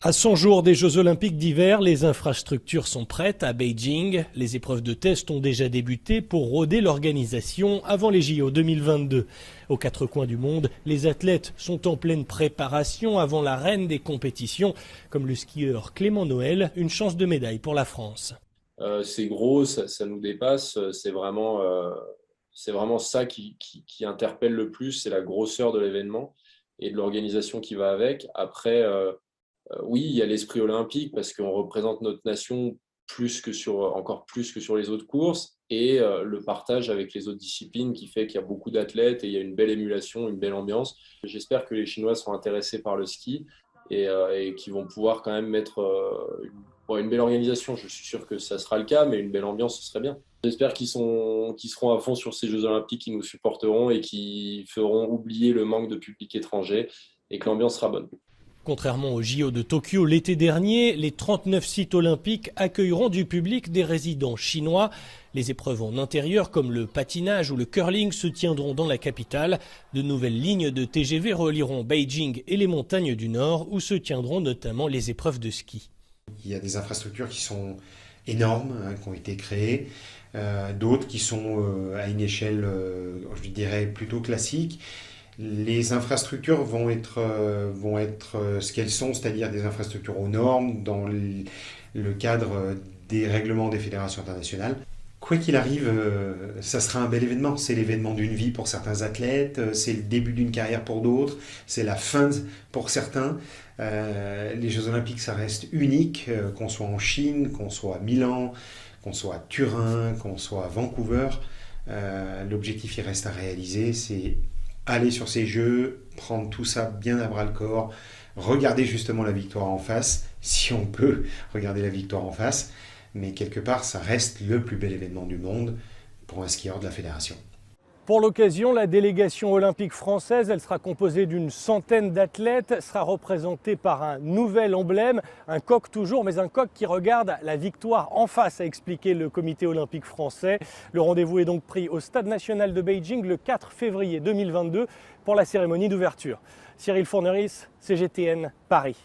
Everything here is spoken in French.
À 100 jours des Jeux Olympiques d'hiver, les infrastructures sont prêtes à Beijing. Les épreuves de test ont déjà débuté pour roder l'organisation avant les JO 2022. Aux quatre coins du monde, les athlètes sont en pleine préparation avant la reine des compétitions, comme le skieur Clément Noël, une chance de médaille pour la France. C'est gros, ça nous dépasse. C'est vraiment ça qui interpelle le plus, c'est la grosseur de l'événement et de l'organisation qui va avec. Après, oui, il y a l'esprit olympique parce qu'on représente notre nation encore plus que sur les autres courses et le partage avec les autres disciplines qui fait qu'il y a beaucoup d'athlètes et il y a une belle émulation, une belle ambiance. J'espère que les Chinois seront intéressés par le ski et qu'ils vont pouvoir quand même mettre une belle organisation. Je suis sûr que ça sera le cas, mais une belle ambiance, ce serait bien. J'espère qu'ils seront à fond sur ces Jeux Olympiques, qui nous supporteront et qui feront oublier le manque de public étranger et que l'ambiance sera bonne. Contrairement aux JO de Tokyo l'été dernier, les 39 sites olympiques accueilleront du public des résidents chinois. Les épreuves en intérieur comme le patinage ou le curling se tiendront dans la capitale. De nouvelles lignes de TGV relieront Beijing et les montagnes du Nord où se tiendront notamment les épreuves de ski. Il y a des infrastructures qui sont énormes, qui ont été créées, d'autres qui sont à une échelle, je dirais, plutôt classique. Les infrastructures vont être ce qu'elles sont, c'est-à-dire des infrastructures aux normes dans le cadre des règlements des fédérations internationales. Quoi qu'il arrive, ça sera un bel événement. C'est l'événement d'une vie pour certains athlètes, c'est le début d'une carrière pour d'autres, c'est la fin pour certains. Les Jeux Olympiques, ça reste unique, qu'on soit en Chine, qu'on soit à Milan, qu'on soit à Turin, qu'on soit à Vancouver. L'objectif, il reste à réaliser, c'est aller sur ces Jeux, prendre tout ça bien à bras-le-corps, regarder justement la victoire en face, si on peut regarder la victoire en face. Mais quelque part, ça reste le plus bel événement du monde pour un skieur de la fédération. Pour l'occasion, la délégation olympique française, elle sera composée d'une centaine d'athlètes, sera représentée par un nouvel emblème, un coq toujours, mais un coq qui regarde la victoire en face, a expliqué le comité olympique français. Le rendez-vous est donc pris au Stade national de Beijing le 4 février 2022 pour la cérémonie d'ouverture. Cyril Fourneris, CGTN, Paris.